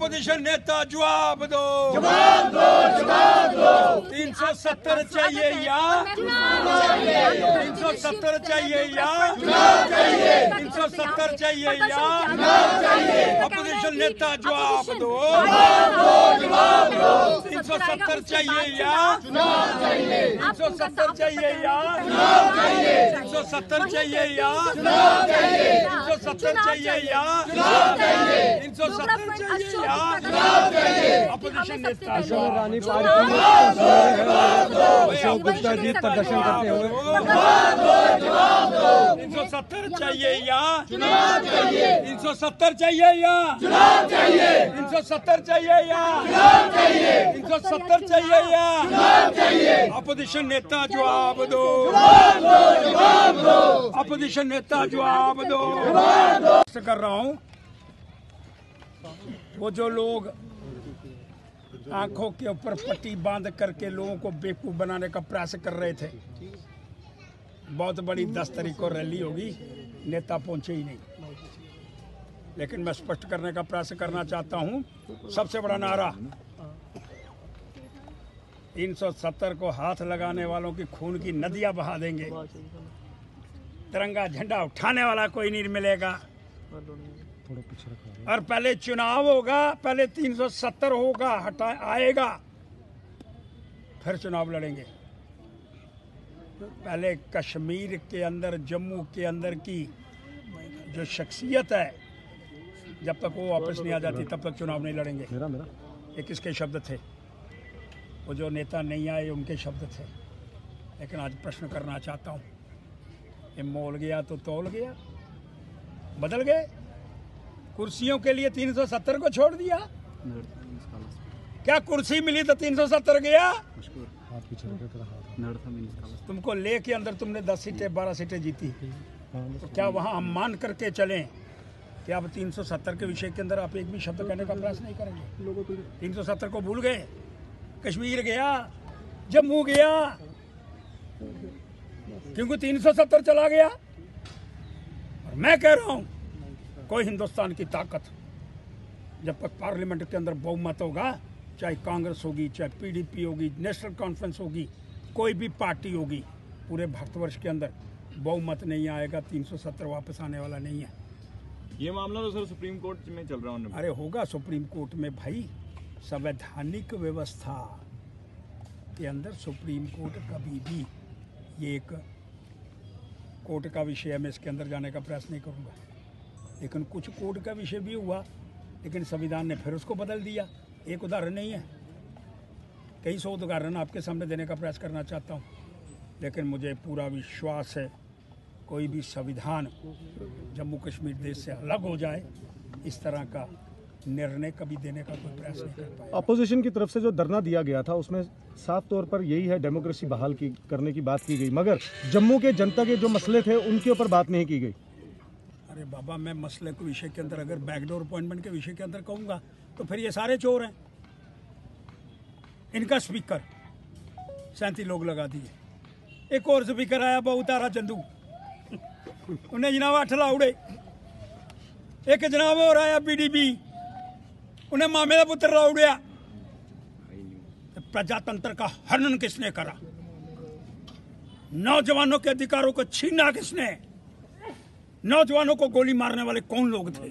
Opposition नेता जवाब दो, जवाब दो, जवाब दो। 370 चाहिए या 370 चाहिए या 370 चाहिए या अपोजिशन नेता जवाब दो, 370 चाहिए या 370 चाहिए या 370 चाहिए या 370 चाहिए या 370 चाहिए या अपोजिशन नेता रानी पार्टी अशोक गुप्ता जी प्रदर्शन करते हुए 370 चाहिए या 370 चाहिए या 370 चाहिए या 370 चाहिए या अपोजिशन नेता जवाब दो, अपोजिशन नेता जवाब दो। कर रहा हूं वो जो लोग आंखों के ऊपर पट्टी बांध करके लोगों को बेवकूफ बनाने का प्रयास कर रहे थे, बहुत बड़ी 10 तारीख को रैली होगी, नेता पहुंचे ही नहीं। लेकिन मैं स्पष्ट करने का प्रयास करना चाहता हूं, सबसे बड़ा नारा 370 को हाथ लगाने वालों की खून की नदियां बहा देंगे, तिरंगा झंडा उठाने वाला कोई नहीं मिलेगा। और पहले चुनाव होगा, पहले 370 होगा, आएगा, फिर चुनाव लड़ेंगे। पहले कश्मीर के अंदर, जम्मू के अंदर की जो शख्सियत है, जब तक वो वापस नहीं आ जाती तब तक चुनाव नहीं लड़ेंगे। ये किसके शब्द थे? वो जो नेता नहीं आए उनके शब्द थे। लेकिन आज प्रश्न करना चाहता हूँ, ये मोल गया तो तौल गया, बदल गए। कुर्सियों के लिए 370 को छोड़ दिया। क्या कुर्सी मिली तो 370 गया? तुमको लेके अंदर तुमने 10 सीटें 12 सीटें जीती, तो क्या वहां हम मान करके चलें कि अब 370 के विषय के अंदर आप एक भी शब्द कहने का प्रयास नहीं करेंगे? 370 को भूल गए, कश्मीर गया, जम्मू गया, क्योंकि 370 चला गया। और मैं कह रहा हूं, कोई हिंदुस्तान की ताकत जब तक पार्लियामेंट के अंदर बहुमत होगा, चाहे कांग्रेस होगी, चाहे पीडीपी होगी, नेशनल कॉन्फ्रेंस होगी, कोई भी पार्टी होगी, पूरे भारतवर्ष के अंदर बहुमत नहीं आएगा, 370 वापस आने वाला नहीं है। ये मामला तो सर सुप्रीम कोर्ट में चल रहा है। अरे होगा सुप्रीम कोर्ट में भाई, संवैधानिक व्यवस्था के अंदर सुप्रीम कोर्ट कभी भी, ये एक कोर्ट का विषय है, मैं इसके अंदर जाने का प्रयास नहीं करूँगा। लेकिन कुछ कोर्ट का विषय भी हुआ, लेकिन संविधान ने फिर उसको बदल दिया। एक उदाहरण नहीं है, कई सौ उदाहरण आपके सामने देने का प्रयास करना चाहता हूँ। लेकिन मुझे पूरा विश्वास है, कोई भी संविधान जम्मू कश्मीर देश से अलग हो जाए, इस तरह का निर्णय कभी देने का कोई प्रयास नहीं कर पाया। अपोजिशन की तरफ से जो धरना दिया गया था उसमें साफ तौर पर यही है, डेमोक्रेसी बहाल करने की बात की गई, मगर जम्मू के जनता के जो मसले थे उनके ऊपर बात नहीं की गई। अरे बाबा, मैं मसले के विषय के अंदर अगर बैकडोर अपॉइंटमेंट के विषय के अंदर कहूँगा तो फिर ये सारे चोर हैं। इनका स्पीकर 37 लोग लगा दिए, एक और स्पीकर आया बहुतारा चंदू, उन्हें जनाब 8 लाउड़े, एक जनाब और आया पीडीपी, उन्हें मामे का पुत्र लाउड़िया। प्रजातंत्र का हनन किसने करा? नौजवानों के अधिकारों को छीना किसने? नौजवानों को गोली मारने वाले कौन लोग थे?